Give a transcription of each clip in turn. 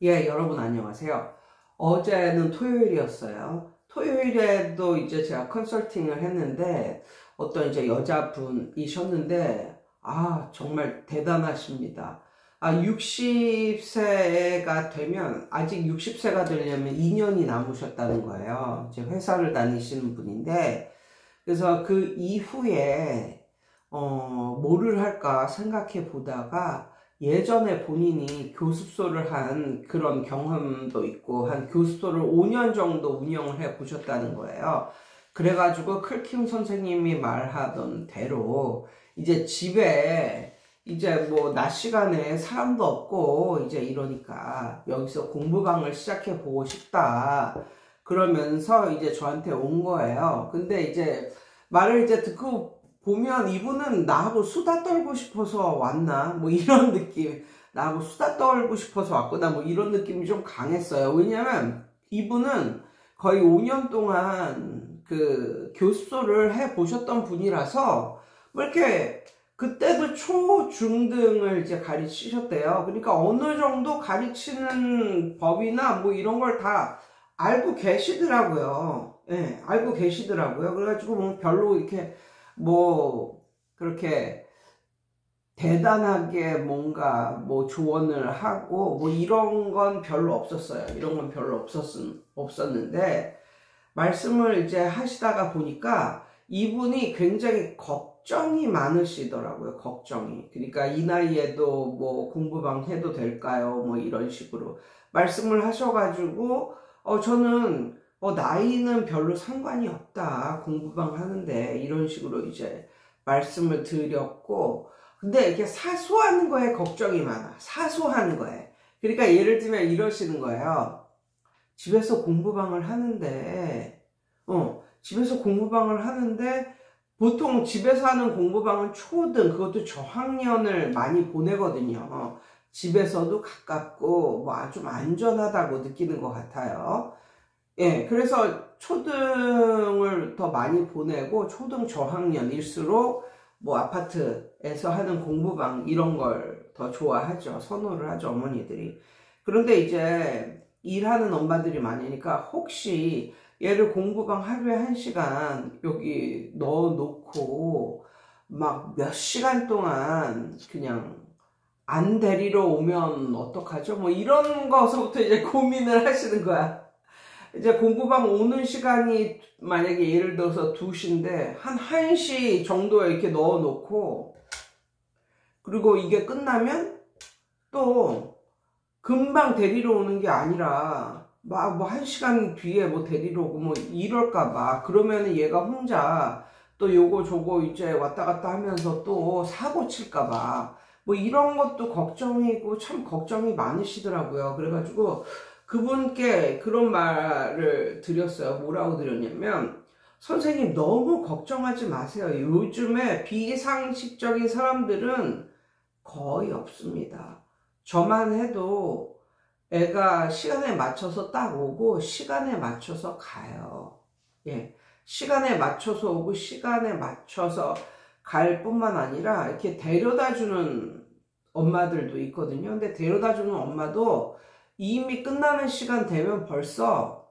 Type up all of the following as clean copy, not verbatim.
예, 여러분 안녕하세요. 어제는 토요일이었어요. 토요일에도 이제 제가 컨설팅을 했는데 어떤 이제 여자분이셨는데 정말 대단하십니다. 60세가 되면 아직 60세가 되려면 2년이 남으셨다는 거예요. 이제 회사를 다니시는 분인데 그래서 그 이후에 뭐를 할까 생각해 보다가 예전에 본인이 교습소를 한 그런 경험도 있고 한 교습소를 5년 정도 운영을 해 보셨다는 거예요. 그래가지고 클킴 선생님이 말하던 대로 이제 집에 이제 뭐 낮 시간에 사람도 없고 이제 이러니까 여기서 공부방을 시작해 보고 싶다 그러면서 이제 저한테 온 거예요. 근데 이제 말을 이제 듣고 보면 이분은 나하고 수다 떨고 싶어서 왔나? 뭐 이런 느낌. 나하고 수다 떨고 싶어서 왔구나. 뭐 이런 느낌이 좀 강했어요. 왜냐면 이분은 거의 5년 동안 그 교습소를 해 보셨던 분이라서 뭐 이렇게 그때도 초, 중 등을 이제 가르치셨대요. 그러니까 어느 정도 가르치는 법이나 뭐 이런 걸 다 알고 계시더라고요. 예, 알고 계시더라고요. 그래가지고 뭐 별로 이렇게 뭐 그렇게 대단하게 뭔가 뭐 조언을 하고 뭐 이런 건 별로 없었어요. 이런 건 별로 없었는데 말씀을 이제 하시다가 보니까 이분이 굉장히 걱정이 많으시더라고요. 걱정이. 그러니까 이 나이에도 뭐 공부방 해도 될까요? 뭐 이런 식으로 말씀을 하셔가지고 저는 나이는 별로 상관이 없다. 공부방 하는데 이런 식으로 이제 말씀을 드렸고 근데 이렇게 사소한 거에 걱정이 많아. 사소한 거에. 그러니까 예를 들면 이러시는 거예요. 집에서 공부방을 하는데 보통 집에서 하는 공부방은 초등 그것도 저학년을 많이 보내거든요. 집에서도 가깝고 뭐 좀 안전하다고 느끼는 것 같아요. 예, 그래서 초등을 더 많이 보내고 초등 저학년일수록 뭐 아파트에서 하는 공부방 이런 걸 더 좋아하죠. 선호를 하죠, 어머니들이. 그런데 이제 일하는 엄마들이 많으니까 혹시 얘를 공부방 하루에 1시간 여기 넣어놓고 막 몇 시간 동안 그냥 안 데리러 오면 어떡하죠? 뭐 이런 거서부터 이제 고민을 하시는 거야. 이제 공부방 오는 시간이 만약에 예를 들어서 2시인데 한 1시 정도에 이렇게 넣어놓고 그리고 이게 끝나면 또 금방 데리러 오는 게 아니라 막 뭐 1시간 뒤에 뭐 데리러 오고 뭐 이럴까봐 그러면은 얘가 혼자 또 요거 저거 이제 왔다 갔다 하면서 또 사고 칠까봐 뭐 이런 것도 걱정이고 참 걱정이 많으시더라고요. 그래가지고 그분께 그런 말을 드렸어요. 뭐라고 드렸냐면 선생님 너무 걱정하지 마세요. 요즘에 비상식적인 사람들은 거의 없습니다. 저만 해도 애가 시간에 맞춰서 딱 오고 시간에 맞춰서 가요. 예, 시간에 맞춰서 오고 시간에 맞춰서 갈 뿐만 아니라 이렇게 데려다주는 엄마들도 있거든요. 근데 데려다주는 엄마도 이미 끝나는 시간 되면 벌써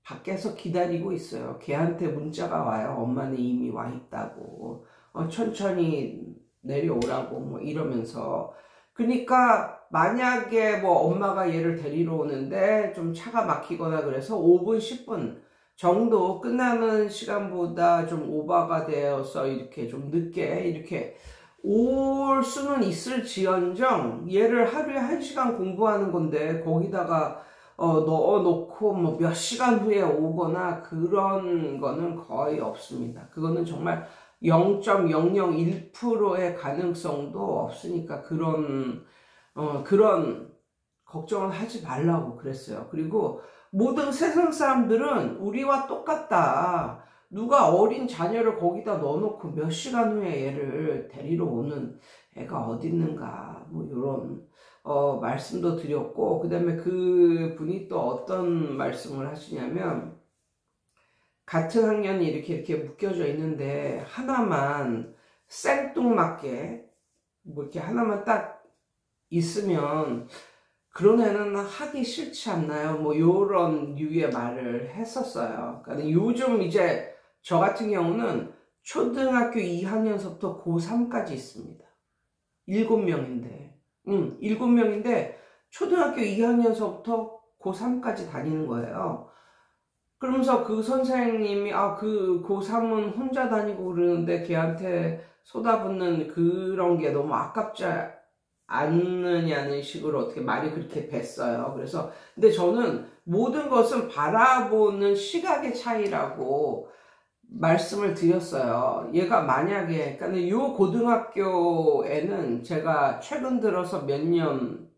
밖에서 기다리고 있어요. 걔한테 문자가 와요. 엄마는 이미 와 있다고. 천천히 내려오라고 뭐 이러면서. 그러니까 만약에 뭐 엄마가 얘를 데리러 오는데 좀 차가 막히거나 그래서 5분, 10분 정도 끝나는 시간보다 좀 오버가 되어서 이렇게 좀 늦게 이렇게 올 수는 있을지언정 얘를 하루에 1시간 공부하는 건데 거기다가 넣어놓고 뭐 몇 시간 후에 오거나 그런 거는 거의 없습니다. 그거는 정말 0.001%의 가능성도 없으니까 그런 걱정을 하지 말라고 그랬어요. 그리고 모든 세상 사람들은 우리와 똑같다. 누가 어린 자녀를 거기다 넣어놓고 몇 시간 후에 얘를 데리러 오는 애가 어디 있는가 뭐 이런 말씀도 드렸고 그 다음에 그 분이 또 어떤 말씀을 하시냐면 같은 학년이 이렇게 묶여져 있는데 하나만 생뚱맞게 뭐 이렇게 하나만 딱 있으면 그런 애는 하기 싫지 않나요? 뭐 요런 류의 말을 했었어요. 그러니까 요즘 이제 저 같은 경우는 초등학교 2학년서부터 고3까지 있습니다. 7명인데 7명인데 초등학교 2학년서부터 고3까지 다니는 거예요. 그러면서 그 선생님이 그 고3은 혼자 다니고 그러는데 걔한테 쏟아붓는 그런 게 너무 아깝지 않느냐는 식으로 어떻게 말이 그렇게 됐어요. 그래서 근데 저는 모든 것은 바라보는 시각의 차이라고 말씀을 드렸어요. 얘가 만약에 그러니까 요 고등학교에는 제가 최근 들어서 몇 년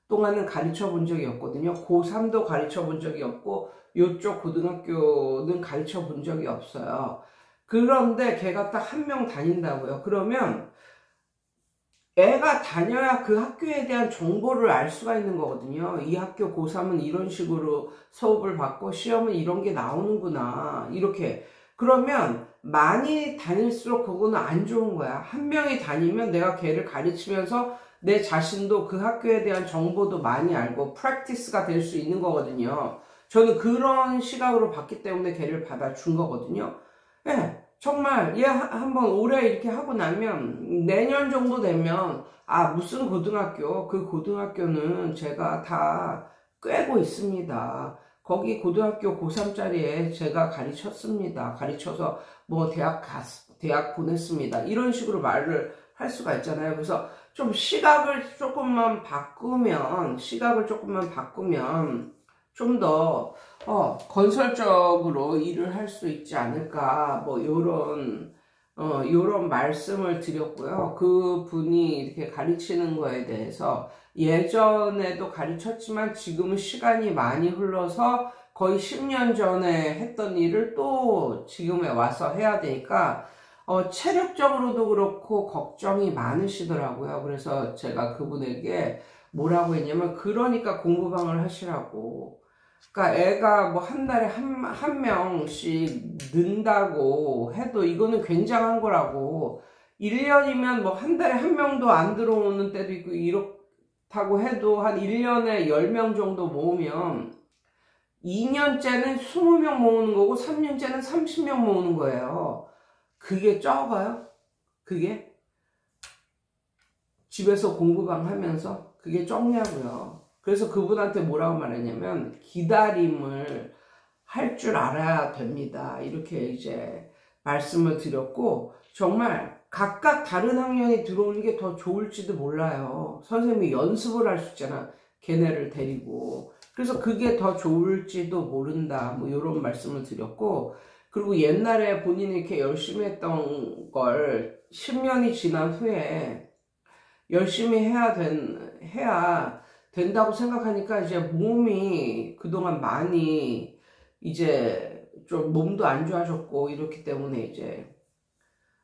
동안은 가르쳐 본 적이 없거든요. 고3도 가르쳐 본 적이 없고 요쪽 고등학교는 가르쳐 본 적이 없어요. 그런데 걔가 딱 한 명 다닌다고요. 그러면 애가 다녀야 그 학교에 대한 정보를 알 수가 있는 거거든요. 이 학교 고3은 이런 식으로 수업을 받고 시험은 이런 게 나오는구나. 이렇게. 그러면 많이 다닐수록 그거는 안 좋은 거야. 한 명이 다니면 내가 걔를 가르치면서 내 자신도 그 학교에 대한 정보도 많이 알고 프랙티스가 될 수 있는 거거든요. 저는 그런 시각으로 봤기 때문에 걔를 받아준 거거든요. 예, 정말 얘 한번 올해 이렇게 하고 나면 내년 정도 되면 무슨 고등학교, 그 고등학교는 제가 다 꿰고 있습니다. 거기 고등학교 고3짜리에 제가 가르쳤습니다. 가르쳐서 뭐 대학 보냈습니다. 이런 식으로 말을 할 수가 있잖아요. 그래서 좀 시각을 조금만 바꾸면 좀 더 건설적으로 일을 할 수 있지 않을까, 뭐 요런 말씀을 드렸고요. 그 분이 이렇게 가르치는 거에 대해서 예전에도 가르쳤지만 지금은 시간이 많이 흘러서 거의 10년 전에 했던 일을 또 지금에 와서 해야 되니까 체력적으로도 그렇고 걱정이 많으시더라고요. 그래서 제가 그분에게 뭐라고 했냐면, 그러니까 공부방을 하시라고. 그러니까 애가 뭐 한 달에 한 명씩 는다고 해도 이거는 굉장한 거라고. 1년이면 뭐 한 달에 한 명도 안 들어오는 때도 있고, 이렇다고 해도 한 1년에 10명 정도 모으면 2년째는 20명 모으는 거고 3년째는 30명 모으는 거예요. 그게 적어요? 그게? 집에서 공부방 하면서 그게 적냐고요. 그래서 그분한테 뭐라고 말했냐면, 기다림을 할 줄 알아야 됩니다. 이렇게 이제 말씀을 드렸고, 정말 각각 다른 학년이 들어오는 게 더 좋을지도 몰라요. 선생님이 연습을 할 수 있잖아. 걔네를 데리고. 그래서 그게 더 좋을지도 모른다. 뭐 이런 말씀을 드렸고, 그리고 옛날에 본인이 이렇게 열심히 했던 걸 10년이 지난 후에 열심히 해야 된다고 생각하니까 이제 몸이 그동안 많이 이제 좀 몸도 안 좋아졌고 이렇기 때문에 이제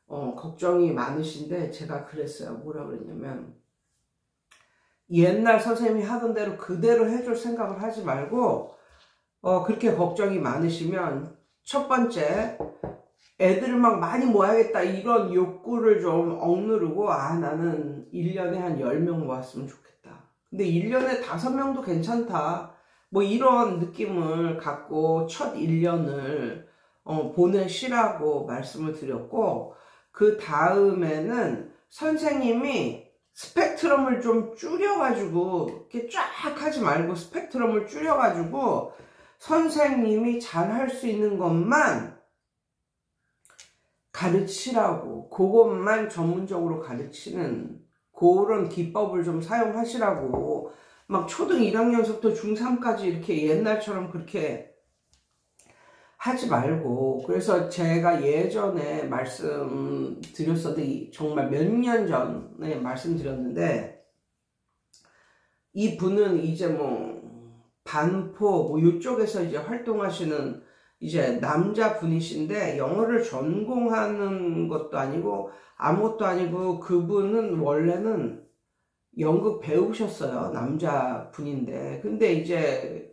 걱정이 많으신데, 제가 그랬어요. 뭐라 그랬냐면, 옛날 선생님이 하던 대로 그대로 해줄 생각을 하지 말고 그렇게 걱정이 많으시면 첫 번째, 애들을 막 많이 모아야겠다 이런 욕구를 좀 억누르고, 나는 1년에 한 10명 모았으면 좋겠다. 근데 1년에 5명도 괜찮다. 뭐 이런 느낌을 갖고 첫 1년을 보내시라고 말씀을 드렸고, 그 다음에는 선생님이 스펙트럼을 좀 줄여가지고, 이렇게 쫙 하지 말고 스펙트럼을 줄여가지고 선생님이 잘 할 수 있는 것만 가르치라고, 그것만 전문적으로 가르치는 그런 기법을 좀 사용하시라고. 막 초등 1학년서부터 중3까지 이렇게 옛날처럼 그렇게 하지 말고. 그래서 제가 예전에 말씀드렸었는데, 정말 몇 년 전에 말씀드렸는데, 이 분은 이제 뭐 반포 뭐 이쪽에서 이제 활동하시는 이제 남자 분이신데, 영어를 전공하는 것도 아니고 아무것도 아니고, 그분은 원래는 연극 배우셨어요. 남자 분인데. 근데 이제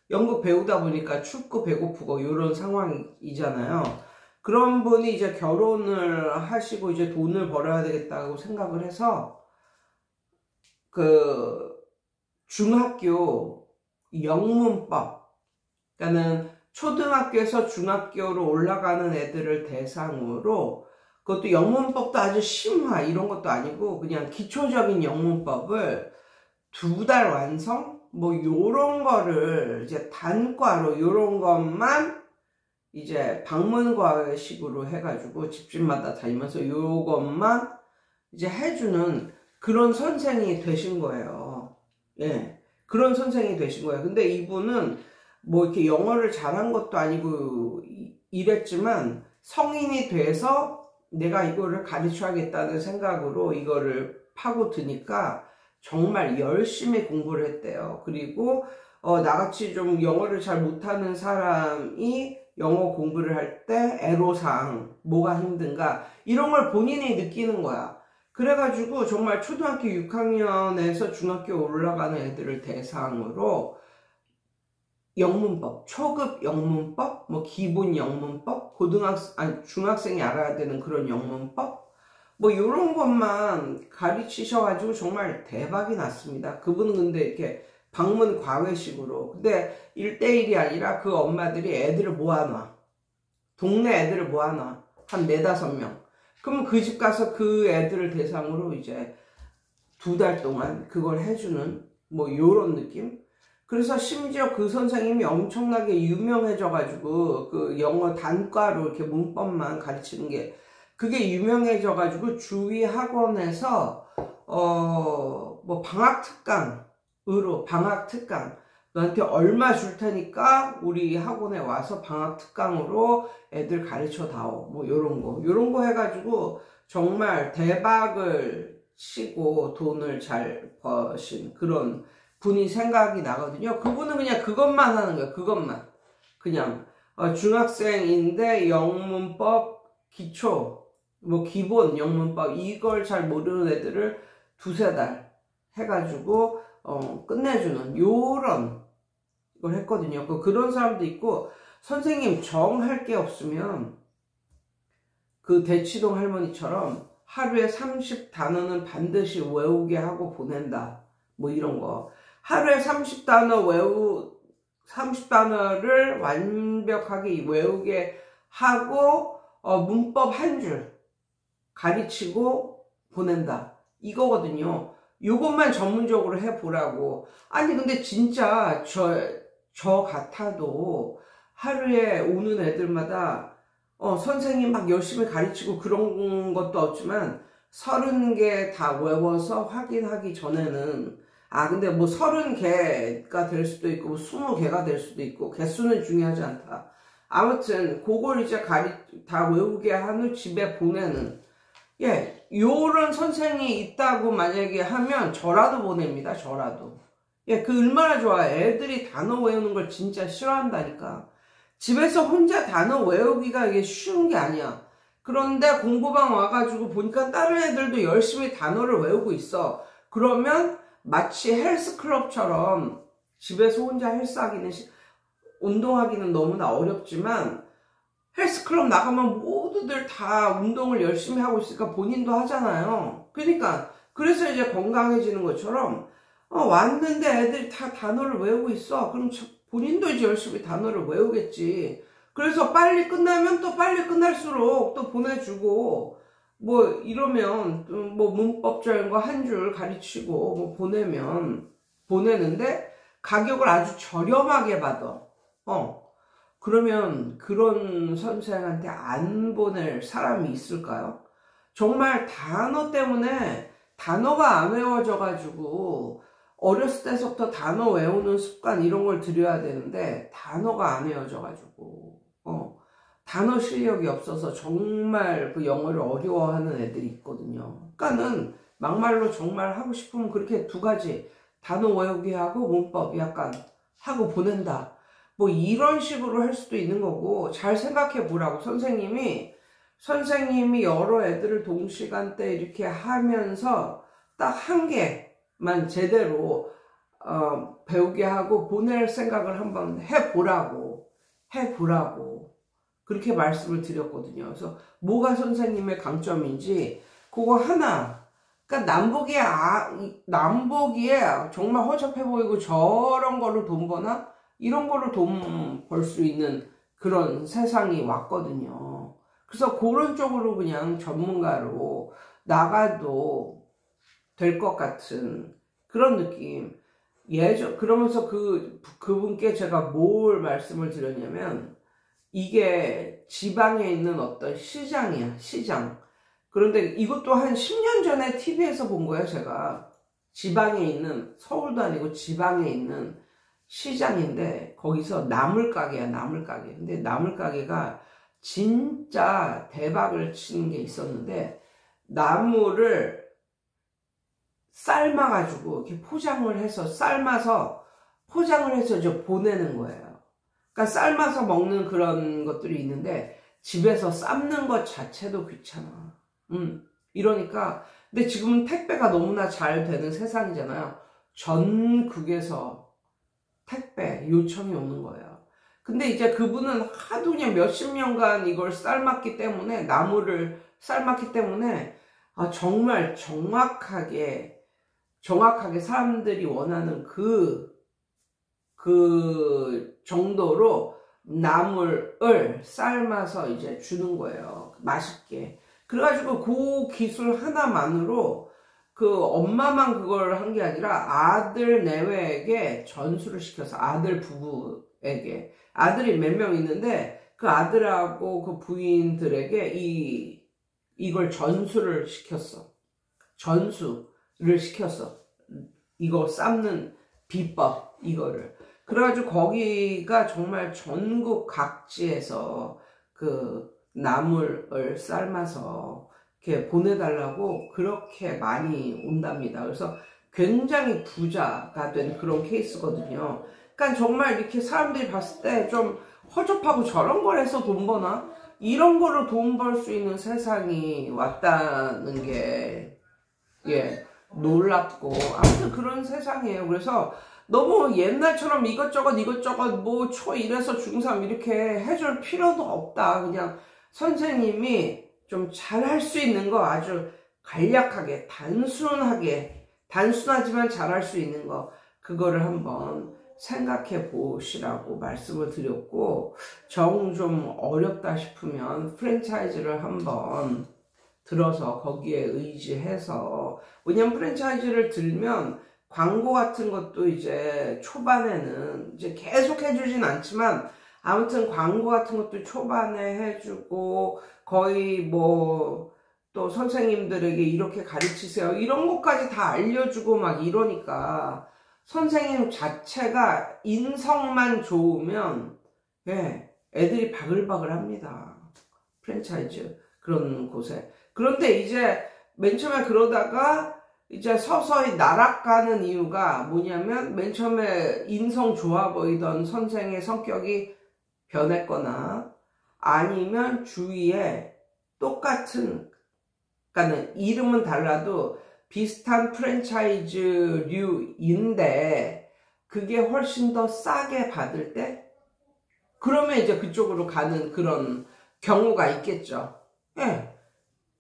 연극 배우다 보니까 춥고 배고프고 이런 상황이잖아요. 그런 분이 이제 결혼을 하시고 이제 돈을 벌어야 되겠다고 생각을 해서 중학교 영문법, 그러니까는 초등학교에서 중학교로 올라가는 애들을 대상으로, 그것도 영문법도 아주 심화 이런 것도 아니고 그냥 기초적인 영문법을 2달 완성? 뭐 요런 거를 이제 단과로 요런 것만 이제 방문과식으로 해가지고 집집마다 다니면서 요것만 이제 해주는 그런 선생이 되신 거예요. 예. 그런 선생이 되신 거예요. 근데 이분은 뭐 이렇게 영어를 잘한 것도 아니고 이랬지만 성인이 돼서 내가 이거를 가르쳐야겠다는 생각으로 이거를 파고드니까 정말 열심히 공부를 했대요. 그리고 나같이 좀 영어를 잘 못하는 사람이 영어 공부를 할 때 애로사항, 뭐가 힘든가 이런 걸 본인이 느끼는 거야. 그래가지고 정말 초등학교 6학년에서 중학교 올라가는 애들을 대상으로 영문법, 초급 영문법, 뭐 기본 영문법, 중학생이 알아야 되는 그런 영문법, 뭐 이런 것만 가르치셔가지고 정말 대박이 났습니다. 그분은 근데 이렇게 방문 과외식으로. 근데 1대1이 아니라 그 엄마들이 애들을 모아놔. 동네 애들을 모아놔. 한 4-5명. 그럼 그 집 가서 그 애들을 대상으로 이제 2달 동안 그걸 해주는 뭐 요런 느낌? 그래서 심지어 그 선생님이 엄청나게 유명해져가지고 그 영어 단과로 이렇게 문법만 가르치는 게 그게 유명해져가지고 주위 학원에서 뭐 방학특강으로 방학특강 너한테 얼마 줄 테니까 우리 학원에 와서 방학특강으로 애들 가르쳐 다오 뭐 요런 거 해가지고 정말 대박을 치고 돈을 잘 버신 그런 분이 생각이 나거든요. 그분은 그냥 그것만 하는 거예요. 그것만. 그냥 중학생인데 영문법 기초, 뭐 기본 영문법 이걸 잘 모르는 애들을 2-3달 해가지고 끝내주는 요런 걸 했거든요. 그런 사람도 있고 선생님 정 할 게 없으면 그 대치동 할머니처럼 하루에 30단어는 반드시 외우게 하고 보낸다. 뭐 이런 거. 하루에 30단어를 완벽하게 외우게 하고 문법 한 줄 가르치고 보낸다. 이거거든요. 요것만 전문적으로 해보라고. 아니 근데 진짜 저 같아도 하루에 오는 애들마다 선생님 막 열심히 가르치고 그런 것도 없지만 30개 다 외워서 확인하기 전에는 근데 뭐 30개가 될 수도 있고 뭐 20개가 될 수도 있고 개수는 중요하지 않다. 아무튼 그걸 이제 다 외우게 한 후 집에 보내는 요런 선생이 있다고 만약에 하면 저라도 보냅니다. 저라도. 그 얼마나 좋아. 애들이 단어 외우는 걸 진짜 싫어한다니까. 집에서 혼자 단어 외우기가 이게 쉬운 게 아니야. 그런데 공부방 와가지고 보니까 다른 애들도 열심히 단어를 외우고 있어. 그러면 마치 헬스클럽처럼 집에서 혼자 운동하기는 너무나 어렵지만 헬스클럽 나가면 모두들 다 운동을 열심히 하고 있으니까 본인도 하잖아요. 그러니까 그래서 이제 건강해지는 것처럼 왔는데 애들이 다 단어를 외우고 있어. 그럼 본인도 이제 열심히 단어를 외우겠지. 그래서 빨리 끝나면 또 빨리 끝날수록 또 보내주고 뭐 이러면 뭐 문법적인 거 한 줄 가르치고 뭐 보내는데 가격을 아주 저렴하게 받아. 그러면 그런 선생한테 안 보낼 사람이 있을까요? 정말 단어 때문에 단어가 안 외워져 가지고 어렸을 때부터 단어 외우는 습관 이런 걸 들여야 되는데 단어가 안 외워져 가지고 단어 실력이 없어서 정말 그 영어를 어려워하는 애들이 있거든요. 그러니까는 막말로 정말 하고 싶으면 그렇게 2가지 단어 외우기 하고 문법 약간 하고 보낸다. 뭐 이런 식으로 할 수도 있는 거고 잘 생각해 보라고. 선생님이 여러 애들을 동시간대 이렇게 하면서 딱 1개만 제대로 배우게 하고 보낼 생각을 한번 해보라고 그렇게 말씀을 드렸거든요. 그래서 뭐가 선생님의 강점인지 그거 하나 그러니까 남보기에 정말 허접해 보이고 저런 걸로 돈 버나? 이런 걸로 돈 벌 수 있는 그런 세상이 왔거든요. 그래서 그런 쪽으로 그냥 전문가로 나가도 될 것 같은 그런 느낌. 그러면서 그분께 제가 뭘 말씀을 드렸냐면, 이게 지방에 있는 어떤 시장이야, 시장. 그런데 이것도 한 10년 전에 TV에서 본 거예요, 제가. 지방에 있는, 서울도 아니고 지방에 있는 시장인데, 거기서 나물가게야, 나물가게. 근데 나물가게가 진짜 대박을 치는 게 있었는데, 나물을 삶아가지고, 이렇게 삶아서 포장을 해서 저 보내는 거예요. 그러니까 삶아서 먹는 그런 것들이 있는데, 집에서 삶는 것 자체도 귀찮아. 이러니까, 근데 지금은 택배가 너무나 잘 되는 세상이잖아요. 전국에서 택배 요청이 오는 거예요. 근데 이제 그분은 하도 그냥 몇십 년간 이걸 삶았기 때문에, 나물을 삶았기 때문에, 정말 정확하게 사람들이 원하는 그 정도로 나물을 삶아서 이제 주는 거예요. 맛있게. 그래가지고 그 기술 하나만으로 그 엄마만 그걸 한 게 아니라 아들 내외에게 전수를 시켜서, 아들 부부에게, 아들이 몇 명 있는데 그 아들하고 그 부인들에게 이걸 전수를 시켰어. 이거 삶는 비법, 이거를. 그래가지고 거기가 정말 전국 각지에서 그 나물을 삶아서 이렇게 보내달라고 그렇게 많이 온답니다. 그래서 굉장히 부자가 된 그런 케이스거든요. 그러니까 정말 이렇게 사람들이 봤을 때 좀 허접하고 저런 걸 해서 돈 버나? 이런 거로 돈 벌 수 있는 세상이 왔다는 게, 놀랍고, 아무튼 그런 세상이에요. 그래서 너무 옛날처럼 이것저것 뭐 초1에서 중3 이렇게 해줄 필요도 없다. 그냥 선생님이 좀 잘할 수 있는 거, 아주 간략하게, 단순하지만 잘할 수 있는 거, 그거를 한번 생각해 보시라고 말씀을 드렸고, 정 좀 어렵다 싶으면 프랜차이즈를 한번 들어서 거기에 의지해서, 왜냐면 프랜차이즈를 들면 광고 같은 것도 이제 초반에는 이제 계속 해주진 않지만, 아무튼 광고 같은 것도 초반에 해주고, 거의 뭐 또 선생님들에게 이렇게 가르치세요, 이런 것까지 다 알려주고 막 이러니까, 선생님 자체가 인성만 좋으면 애들이 바글바글 합니다. 프랜차이즈 그런 곳에. 그런데 이제 맨 처음에 그러다가 이제 서서히 나락가는 이유가 뭐냐면, 맨 처음에 인성 좋아 보이던 선생의 성격이 변했거나, 아니면 주위에 똑같은, 그러니까 이름은 달라도 비슷한 프랜차이즈류인데 그게 훨씬 더 싸게 받을 때, 그러면 이제 그쪽으로 가는 그런 경우가 있겠죠.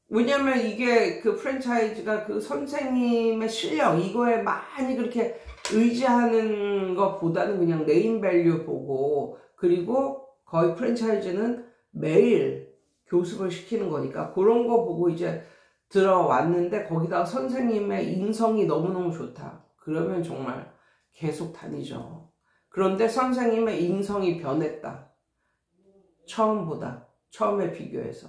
왜냐면 이게 그 프랜차이즈가 그 선생님의 실력, 이거에 많이 그렇게 의지하는 것보다는 그냥 네임밸류 보고, 그리고 거의 프랜차이즈는 매일 교습을 시키는 거니까 그런 거 보고 이제 들어왔는데, 거기다가 선생님의 인성이 너무너무 좋다. 그러면 정말 계속 다니죠. 그런데 선생님의 인성이 변했다. 처음에 비교해서.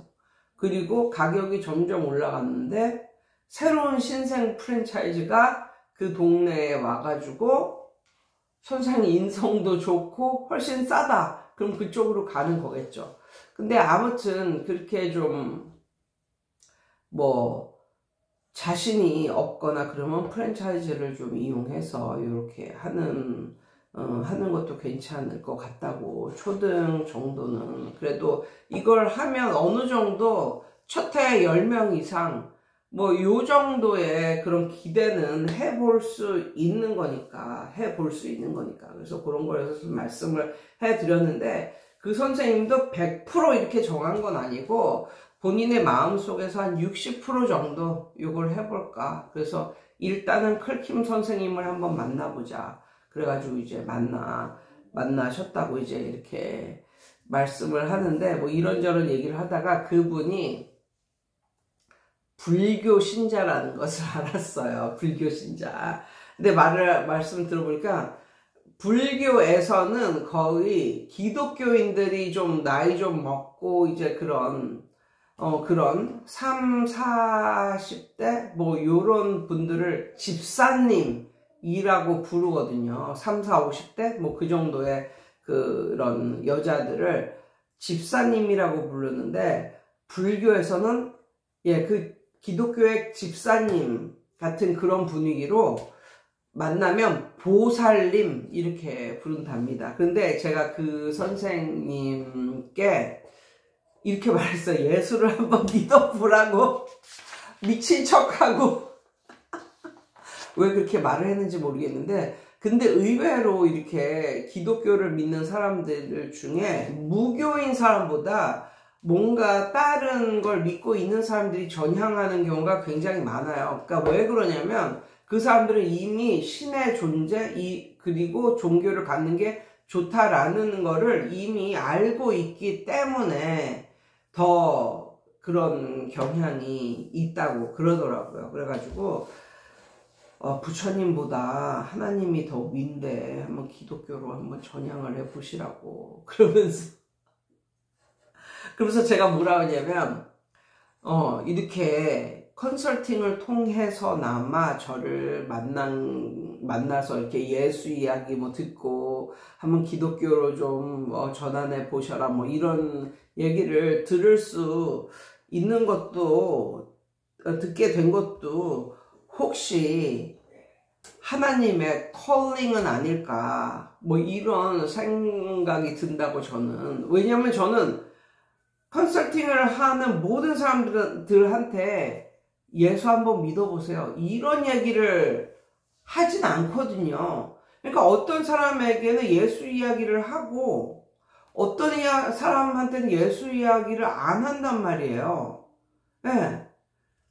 그리고 가격이 점점 올라갔는데, 새로운 신생 프랜차이즈가 그 동네에 와가지고 선생님 인성도 좋고 훨씬 싸다. 그럼 그쪽으로 가는 거겠죠. 근데 아무튼 그렇게 좀 뭐 자신이 없거나 그러면 프랜차이즈를 좀 이용해서 이렇게 하는 것도 괜찮을 것 같다고. 초등 정도는 그래도 이걸 하면 어느 정도 첫 해에 10명 이상 뭐 요 정도의 그런 기대는 해볼 수 있는 거니까. 그래서 그런 거에서 말씀을 해드렸는데, 그 선생님도 100% 이렇게 정한 건 아니고 본인의 마음속에서 한 60% 정도 이걸 해볼까. 그래서 일단은 클킴 선생님을 한번 만나보자. 그래가지고 이제 만나셨다고 이제 이렇게 말씀을 하는데, 뭐 이런저런 얘기를 하다가 그분이 불교 신자라는 것을 알았어요. 불교 신자. 근데 말씀 들어보니까 불교에서는 거의 기독교인들이 좀 나이 좀 먹고 이제 그런 3, 40대 뭐 요런 분들을 집사님이라고 부르거든요. 3, 4, 50대 뭐 그 정도의 그런 여자들을 집사님이라고 부르는데, 불교에서는 그 기독교의 집사님 같은 그런 분위기로 만나면 보살님 이렇게 부른답니다. 근데 제가 그 선생님께 이렇게 말했어요. 예수를 한번 믿어보라고. 미친 척하고 왜 그렇게 말을 했는지 모르겠는데, 근데 의외로 이렇게 기독교를 믿는 사람들 중에 무교인 사람보다 뭔가 다른 걸 믿고 있는 사람들이 전향하는 경우가 굉장히 많아요. 그러니까 왜 그러냐면 그 사람들은 이미 신의 존재 그리고 종교를 갖는 게 좋다라는 거를 이미 알고 있기 때문에 더 그런 경향이 있다고 그러더라고요. 그래가지고 부처님보다 하나님이 더 윈데 한번 기독교로 한번 전향을 해보시라고 그러면서 제가 뭐라 하냐면 이렇게 컨설팅을 통해서나마 저를 만나서 이렇게 예수 이야기 뭐 듣고 한번 기독교로 좀 전환해 보셔라 뭐 이런 얘기를 들을 수 있는 것도, 듣게 된 것도 혹시 하나님의 컬링은 아닐까 뭐 이런 생각이 든다고 저는. 왜냐면 저는 컨설팅을 하는 모든 사람들한테 예수 한번 믿어보세요 이런 얘기를 하진 않거든요. 그러니까 어떤 사람에게는 예수 이야기를 하고 어떤 사람한테는 예수 이야기를 안 한단 말이에요. 네.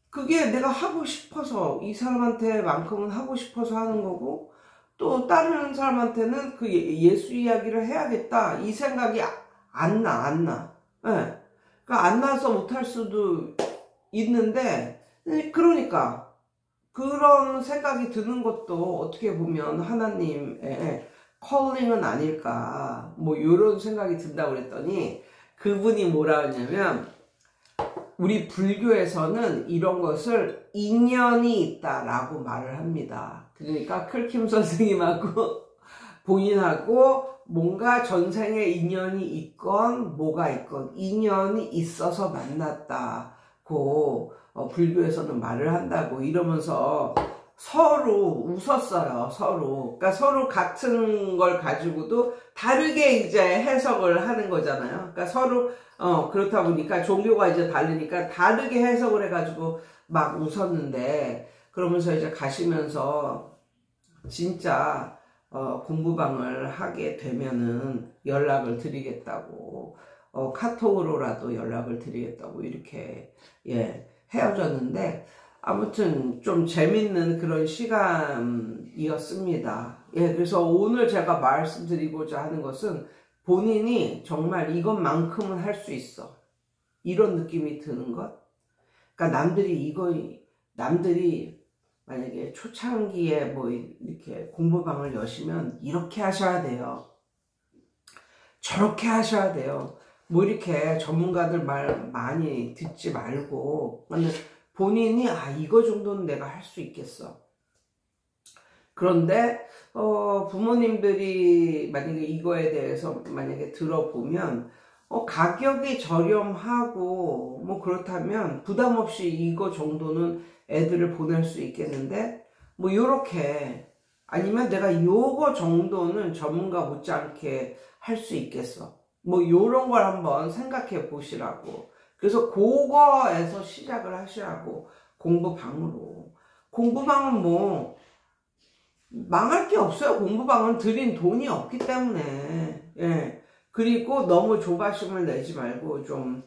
그게 내가 하고 싶어서 이 사람한테만큼은 하고 싶어서 하는 거고, 또 다른 사람한테는 그 예수 이야기를 해야겠다 이 생각이 안 나. 네. 그러니까 안 나서 못할 수도 있는데, 그러니까 그런 생각이 드는 것도 어떻게 보면 하나님의 컬링은 아닐까 뭐 이런 생각이 든다고 그랬더니, 그분이 뭐라 하냐면 우리 불교에서는 이런 것을 인연이 있다라고 말을 합니다. 그러니까 클킴 선생님하고 본인하고 뭔가 전생에 인연이 있건 뭐가 있건 인연이 있어서 만났다고 불교에서는 말을 한다고 이러면서 서로 웃었어요. 그러니까 서로 같은 걸 가지고도 다르게 이제 해석을 하는 거잖아요. 그러니까 서로 그렇다 보니까 종교가 이제 다르니까 다르게 해석을 해가지고 막 웃었는데, 그러면서 이제 가시면서 진짜 공부방을 하게 되면은 연락을 드리겠다고, 카톡으로라도 연락을 드리겠다고 이렇게 헤어졌는데, 아무튼 좀 재밌는 그런 시간이었습니다. 그래서 오늘 제가 말씀드리고자 하는 것은 본인이 정말 이것만큼은 할 수 있어 이런 느낌이 드는 것. 그러니까 남들이 만약에 초창기에 뭐 이렇게 공부방을 여시면 이렇게 하셔야 돼요, 저렇게 하셔야 돼요, 뭐 이렇게 전문가들 말 많이 듣지 말고 본인이 이거 정도는 내가 할 수 있겠어. 그런데 부모님들이 만약에 이거에 대해서 만약에 들어보면 가격이 저렴하고 뭐 그렇다면 부담 없이 이거 정도는 애들을 보낼 수 있겠는데, 뭐 요렇게, 아니면 내가 요거 정도는 전문가 못지않게 할 수 있겠어, 뭐 요런 걸 한번 생각해 보시라고. 그래서 그거에서 시작을 하시라고. 공부방은 뭐 망할 게 없어요. 공부방은 들인 돈이 없기 때문에. 그리고 너무 조바심을 내지 말고 좀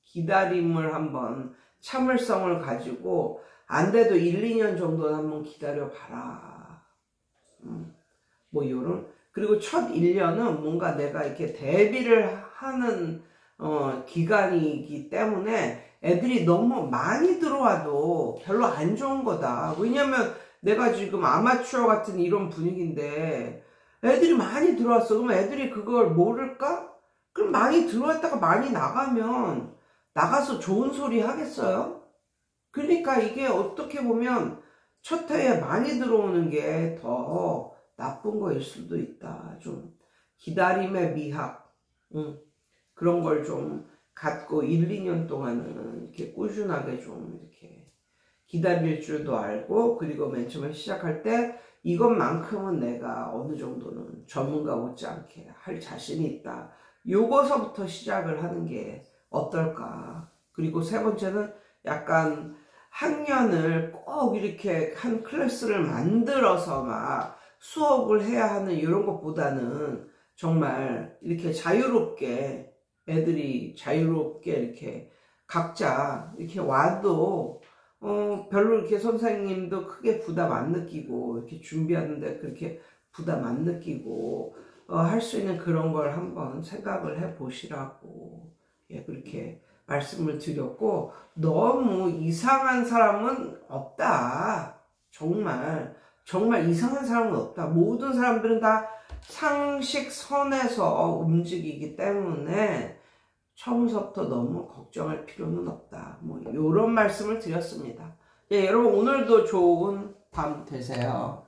기다림을 한번 참을성을 가지고 안 돼도 1, 2년 정도는 한번 기다려 봐라. 뭐 요런. 그리고 첫 1년은 뭔가 내가 이렇게 대비를 하는 기간이기 때문에 애들이 너무 많이 들어와도 별로 안 좋은 거다. 왜냐면 내가 지금 아마추어 같은 이런 분위기인데 애들이 많이 들어왔어. 그럼 애들이 그걸 모를까? 그럼 많이 들어왔다가 많이 나가면 나가서 좋은 소리 하겠어요? 그러니까 이게 어떻게 보면 첫 해에 많이 들어오는 게 더 나쁜 거일 수도 있다. 좀 기다림의 미학, 그런 걸 좀 갖고 1, 2년 동안은 이렇게 꾸준하게 좀 이렇게 기다릴 줄도 알고, 그리고 맨 처음에 시작할 때 이것만큼은 내가 어느 정도는 전문가 못지않게 할 자신이 있다. 요거서부터 시작을 하는 게 어떨까. 그리고 세 번째는 약간 학년을 꼭 이렇게 한 클래스를 만들어서 막 수업을 해야 하는 이런 것보다는 정말 이렇게 자유롭게 애들이 자유롭게 이렇게 각자 이렇게 와도 별로 이렇게 선생님도 크게 부담 안 느끼고 이렇게 준비하는데 그렇게 부담 안 느끼고 할 수 있는 그런 걸 한번 생각을 해 보시라고 그렇게 말씀을 드렸고, 너무 이상한 사람은 없다. 정말 이상한 사람은 없다. 모든 사람들은 다 상식선에서 움직이기 때문에 처음부터 너무 걱정할 필요는 없다. 뭐 이런 말씀을 드렸습니다. 여러분 오늘도 좋은 밤 되세요.